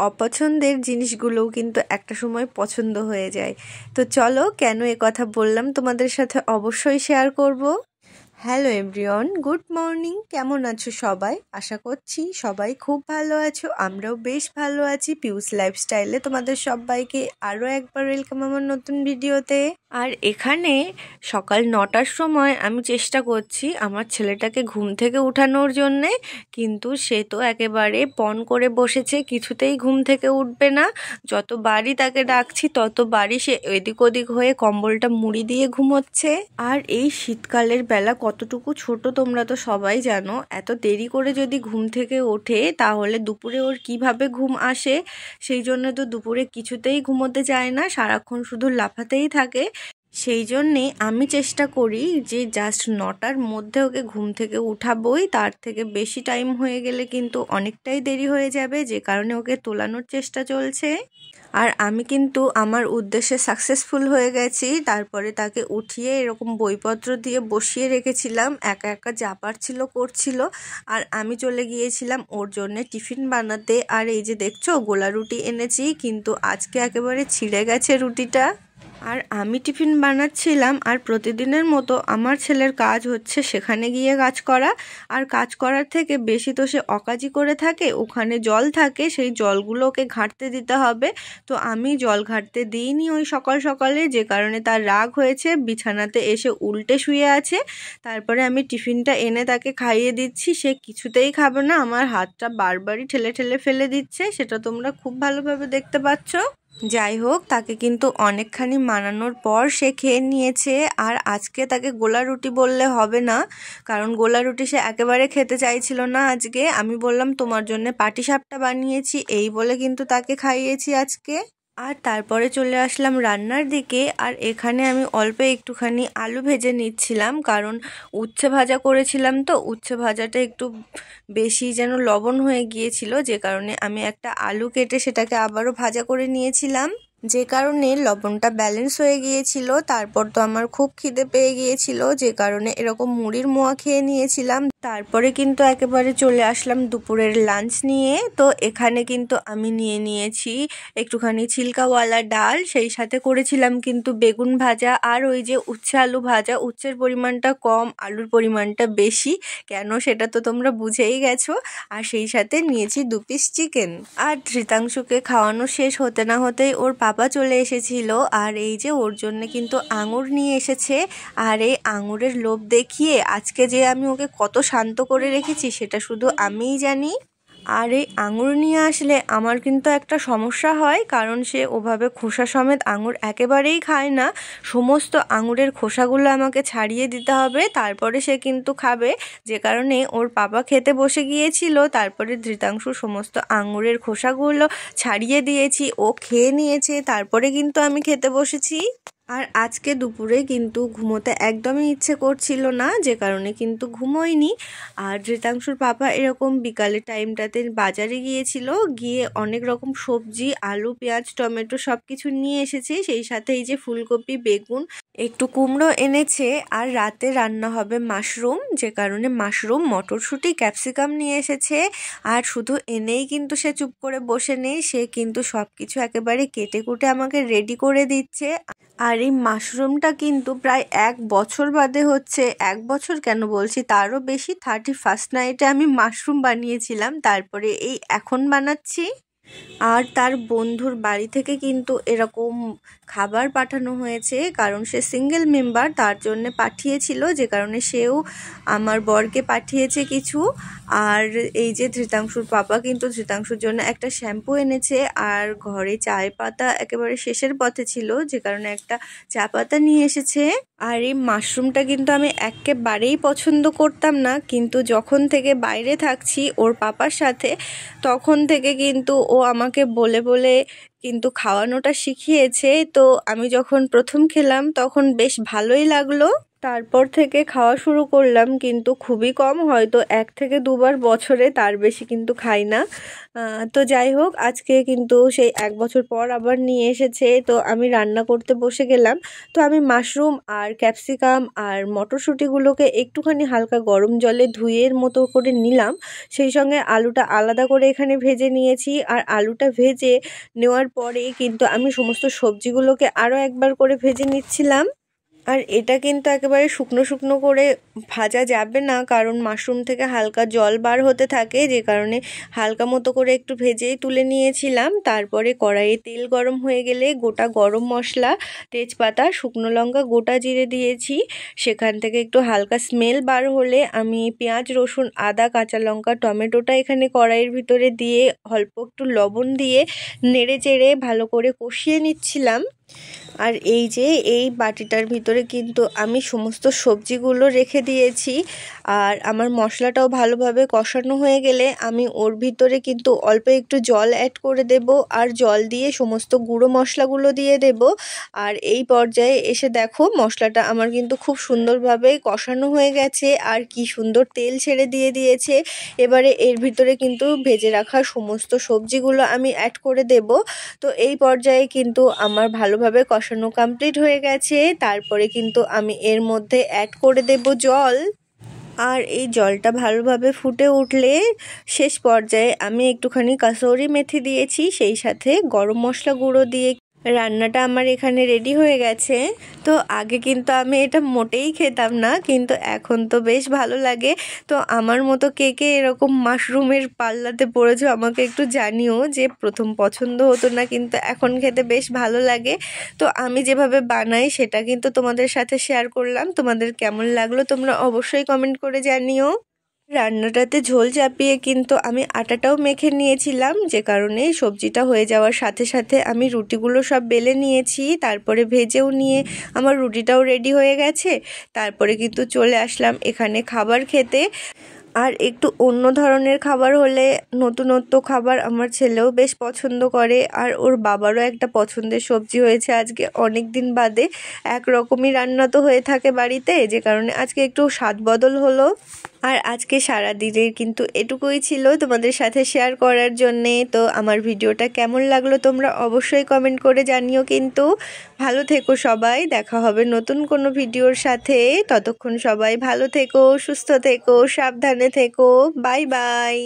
অপছন্দের জিনিসগুলোও কিন্তু একটা সময় পছন্দ হয়ে যায়। তো চলো, কেন এ কথা বললাম তোমাদের সাথে অবশ্যই শেয়ার করব। Hello everyone, good morning. কেমন আছো সবাই? আশা করছি সবাই খুব ভালো আছো। আমরাও বেশ ভালো আছি। পিউস লাইফস্টাইলে তোমাদের সবাইকে আরও একবার ওয়েলকাম আমার নতুন ভিডিওতে। আর এখানে সকাল 9টার সময় আমি চেষ্টা করছি আমার ছেলেটাকে ঘুম থেকে উঠানোর জন্যে, কিন্তু সে তো একেবারে পণ করে বসেছে, কিছুতেই ঘুম থেকে উঠবে না। যতবারই তাকে ডাকছি ততবারই সে এদিক ওদিক হয়ে কম্বলটা মুড়ি দিয়ে ঘুমোচ্ছে। আর এই শীতকালের বেলা কতটুকু ছোট তোমরা তো সবাই জানো। এত দেরি করে যদি ঘুম থেকে ওঠে তাহলে দুপুরে ওর কিভাবে ঘুম আসে? সেই জন্য তো দুপুরে কিছুতেই ঘুমোতে চায় না, সারাক্ষণ শুধু লাফাতেই থাকে। সেই জন্যে আমি চেষ্টা করি যে জাস্ট 9টার মধ্যে ওকে ঘুম থেকে উঠাবই। তার থেকে বেশি টাইম হয়ে গেলে কিন্তু অনেকটাই দেরি হয়ে যাবে, যে কারণে ওকে তোলানোর চেষ্টা চলছে। আর আমি কিন্তু আমার উদ্দেশ্যে সাকসেসফুল হয়ে গেছি। তারপরে তাকে উঠিয়ে এরকম বইপত্র দিয়ে বসিয়ে রেখেছিলাম, একা একা যা পারছিল করছিল। আর আমি চলে গিয়েছিলাম ওর জন্য টিফিন বানাতে। আর এই যে দেখছো গোলা রুটি এনেছি, কিন্তু আজকে একেবারে ছিঁড়ে গেছে রুটিটা। আর আমি টিফিন বানাচ্ছিলাম, আর প্রতিদিনের মতো আমার ছেলের কাজ হচ্ছে সেখানে গিয়ে কাজ করা। আর কাজ করার থেকে বেশি তো সে অকাজি করে থাকে। ওখানে জল থাকে, সেই জলগুলো ওকে ঘাঁটতে দিতে হবে। তো আমি জল ঘাঁটতে দিইনি ওই সকাল সকালে, যে কারণে তার রাগ হয়েছে, বিছানাতে এসে উল্টে শুয়ে আছে। তারপরে আমি টিফিনটা এনে তাকে খাইয়ে দিচ্ছি, সে কিছুতেই খাবে না, আমার হাতটা বারবারই ঠেলে ঠেলে ফেলে দিচ্ছে, সেটা তোমরা খুব ভালোভাবে দেখতে পাচ্ছ। যাই হোক, তাকে কিন্তু অনেকখানি মানানোর পর সে খেয়ে নিয়েছে। আর আজকে তাকে গোলা রুটি বললে হবে না, কারণ গোলা রুটি সে একেবারে খেতে চাইছিল না আজকে। আমি বললাম তোমার জন্য পাটিসাপটা বানিয়েছি, এই বলে কিন্তু তাকে খাইয়েছি আজকে। আর তারপরে চলে আসলাম রান্নার দিকে। আর এখানে আমি অল্প একটুখানি আলু ভেজে নিচ্ছিলাম, কারণ উচ্ছে ভাজা করেছিলাম, তো উচ্ছে ভাজাটা একটু বেশি যেন লবণ হয়ে গিয়েছিল, যে কারণে আমি একটা আলু কেটে সেটাকে আবারও ভাজা করে নিয়েছিলাম, যে কারণে লবণটা ব্যালেন্স হয়ে গিয়েছিল। তারপর তো আমার খুব খিদে পেয়ে গিয়েছিল, যে কারণে এরকম মুড়ির মোয়া খেয়ে নিয়েছিলাম। তারপরে কিন্তু একেবারে চলে আসলাম দুপুরের লাঞ্চ নিয়ে। তো এখানে কিন্তু আমি নিয়ে নিয়েছি একটুখানি ছিলকাওয়ালা ডাল, সেই সাথে করেছিলাম কিন্তু বেগুন ভাজা, আর ওই যে উচ্ছে আলু ভাজা। উচ্ছের পরিমাণটা কম, আলুর পরিমাণটা বেশি, কেন সেটা তো তোমরা বুঝেই গেছো। আর সেই সাথে নিয়েছি 2 পিস চিকেন। আর ধৃতাংশুকে খাওয়ানো শেষ হতে না হতেই ওর পাপা চলে এসেছিল। আর এই যে ওর জন্য কিন্তু আঙুর নিয়ে এসেছে। আর এই আঙুরের লোভ দেখিয়ে আজকে যে আমি ওকে কত শান্ত করে রেখেছি সেটা শুধু আমিই জানি। আর এই আঙুর নিয়ে আসলে আমার কিন্তু একটা সমস্যা হয়, কারণ সে ওভাবে খোসা সমেত আঙুর একেবারেই খায় না। সমস্ত আঙুরের খোসাগুলো আমাকে ছাড়িয়ে দিতে হবে, তারপরে সে কিন্তু খাবে। যে কারণে ওর পাপা খেতে বসে গিয়েছিল, তারপরে ধৃতাংশু সমস্ত আঙুরের খোসাগুলো ছাড়িয়ে দিয়েছি, ও খেয়ে নিয়েছে, তারপরে কিন্তু আমি খেতে বসেছি। আর আজকে দুপুরে কিন্তু ঘুমোতে একদমই ইচ্ছে করছিল না, যে কারণে কিন্তু ঘুমোইনি। আর ধৃতাংশুর পাপা এরকম বিকালের টাইমটাতে বাজারে গিয়েছিল, গিয়ে অনেক রকম সবজি, আলু, পেঁয়াজ, টমেটো সব কিছু নিয়ে এসেছে, সেই সাথে এই যে ফুলকপি, বেগুন, একটু কুমড়ো এনেছে। আর রাতে রান্না হবে মাশরুম, যে কারণে মাশরুম, মটরশুঁটি, ক্যাপসিকাম নিয়ে এসেছে। আর শুধু এনেই কিন্তু সে চুপ করে বসে নেই, সে কিন্তু সব কিছু একেবারে কেটে কুটে আমাকে রেডি করে দিচ্ছে। আর এই মাশরুমটা কিন্তু প্রায় 1 বছর বাদে হচ্ছে, 1 বছর কেন বলছি, তারও বেশি। 31st নাইটে আমি মাশরুম বানিয়েছিলাম, তারপরে এই এখন বানাচ্ছি। আর তার বন্ধুর বাড়ি থেকে কিন্তু এরকম খাবার পাঠানো হয়েছে, কারণ সে সিঙ্গেল মেম্বার, তার জন্য পাঠিয়েছিল, যে কারণে সেও আমার বরকে পাঠিয়েছে কিছু। আর এই যে ধৃতাংশুর পাপা কিন্তু ধৃতাংশুর জন্য একটা শ্যাম্পু এনেছে। আর ঘরে চায় পাতা একেবারে শেষের পথে ছিল, যে কারণে একটা চা পাতা নিয়ে এসেছে। আর এই মাশরুমটা কিন্তু আমি একেবারেই পছন্দ করতাম না, কিন্তু যখন থেকে বাইরে থাকছি ওর পাপার সাথে, তখন থেকে কিন্তু ও আমাকে বলে বলে কিন্তু খাওয়ানোটা শিখিয়েছে। তো আমি যখন প্রথম খেলাম তখন বেশ ভালোই লাগলো। তারপর থেকে খাওয়া শুরু করলাম, কিন্তু খুবই কম, হয়তো 1 থেকে 2 বার বছরে, তার বেশি কিন্তু খাই না। তো যাই হোক, আজকে কিন্তু সেই 1 বছর পর আবার নিয়ে এসেছে, তো আমি রান্না করতে বসে গেলাম। তো আমি মাশরুম আর ক্যাপসিকাম আর মটরশুঁটিগুলোকে একটুখানি হালকা গরম জলে ধুয়ের মতো করে নিলাম, সেই সঙ্গে আলুটা আলাদা করে এখানে ভেজে নিয়েছি। আর আলুটা ভেজে নেওয়ার পরে কিন্তু আমি সমস্ত সবজিগুলোকে আরও একবার করে ভেজে নিচ্ছিলাম। আর এটা কিন্তু একেবারে শুকনো শুকনো করে ভাজা যাবে না, কারণ মাশরুম থেকে হালকা জল বার হতে থাকে, যে কারণে হালকা মতো করে একটু ভেজেই তুলে নিয়েছিলাম। তারপরে কড়াইয়ে তেল গরম হয়ে গেলে গোটা গরম মশলা, তেজপাতা, শুকনো লঙ্কা, গোটা জিরে দিয়েছি। সেখান থেকে একটু হালকা স্মেল বার হলে আমি পেঁয়াজ, রসুন, আদা, কাঁচা লঙ্কা, টমেটোটা এখানে কড়াইয়ের ভিতরে দিয়ে অল্প একটু লবণ দিয়ে নেড়ে চেড়ে ভালো করে কষিয়ে নিচ্ছিলাম। আর এই যে এই বাটিটার ভিতরে কিন্তু আমি সমস্ত সবজিগুলো রেখে দিয়েছি। আর আমার মশলাটাও ভালোভাবে কষানো হয়ে গেলে আমি ওর ভিতরে কিন্তু অল্প একটু জল অ্যাড করে দেব, আর জল দিয়ে সমস্ত গুঁড়ো মশলাগুলো দিয়ে দেব। আর এই পর্যায়ে এসে দেখো মশলাটা আমার কিন্তু খুব সুন্দরভাবে কষানো হয়ে গেছে, আর কি সুন্দর তেল ছেড়ে দিয়েছে। এবারে এর ভিতরে কিন্তু ভেজে রাখা সমস্ত সবজিগুলো আমি অ্যাড করে দেব। তো এই পর্যায়ে কিন্তু আমার ভালোভাবে কষানো কমপ্লিট হয়ে গেছে। তারপরে কিন্তু আমি এর মধ্যে অ্যাড করে দেব জল। আর এই জলটা ভালোভাবে ফুটে উঠলে শেষ পর্যায়ে আমি একটুখানি কাসৌরি মেথি দিয়েছি, সেই সাথে গরম মশলা গুঁড়ো দিয়ে রান্নাটা আমার এখানে রেডি হয়ে গেছে। তো আগে কিন্তু আমি এটা মোটেই খেতাম না, কিন্তু এখন তো বেশ ভালো লাগে। তো আমার মতো কে কে এরকম মাশরুমের পাল্লাতে পড়েছো আমাকে একটু জানিও, যে প্রথম পছন্দ হতো না কিন্তু এখন খেতে বেশ ভালো লাগে। তো আমি যেভাবে বানাই সেটা কিন্তু তোমাদের সাথে শেয়ার করলাম। তোমাদের কেমন লাগলো তোমরা অবশ্যই কমেন্ট করে জানিও। রান্নাটাতে ঝোল চাপিয়ে কিন্তু আমি আটাটাও মেখে নিয়েছিলাম, যে কারণে সবজিটা হয়ে যাওয়ার সাথে সাথে আমি রুটিগুলো সব বেলে নিয়েছি, তারপরে ভেজেও নিয়ে আমার রুটিটাও রেডি হয়ে গেছে। তারপরে কিন্তু চলে আসলাম এখানে খাবার খেতে। আর একটু অন্য ধরনের খাবার হলে, নতুনত্ব খাবার আমার ছেলেও বেশ পছন্দ করে, আর ওর বাবারও একটা পছন্দের সবজি হয়েছে আজকে অনেক দিন বাদে। একরকমই রান্না তো হয়ে থাকে বাড়িতে, যে কারণে আজকে একটু স্বাদ বদল হলো। আর আজকে সারাদিনের কিন্তু এটুকুই ছিল তোমাদের সাথে শেয়ার করার জন্যে। তো আমার ভিডিওটা কেমন লাগলো তোমরা অবশ্যই কমেন্ট করে জানিও। কিন্তু ভালো থেকো সবাই, দেখা হবে নতুন কোনো ভিডিওর সাথে। ততক্ষণ সবাই ভালো থেকো, সুস্থ থেকো, সাবধানে থেকো। Bye bye.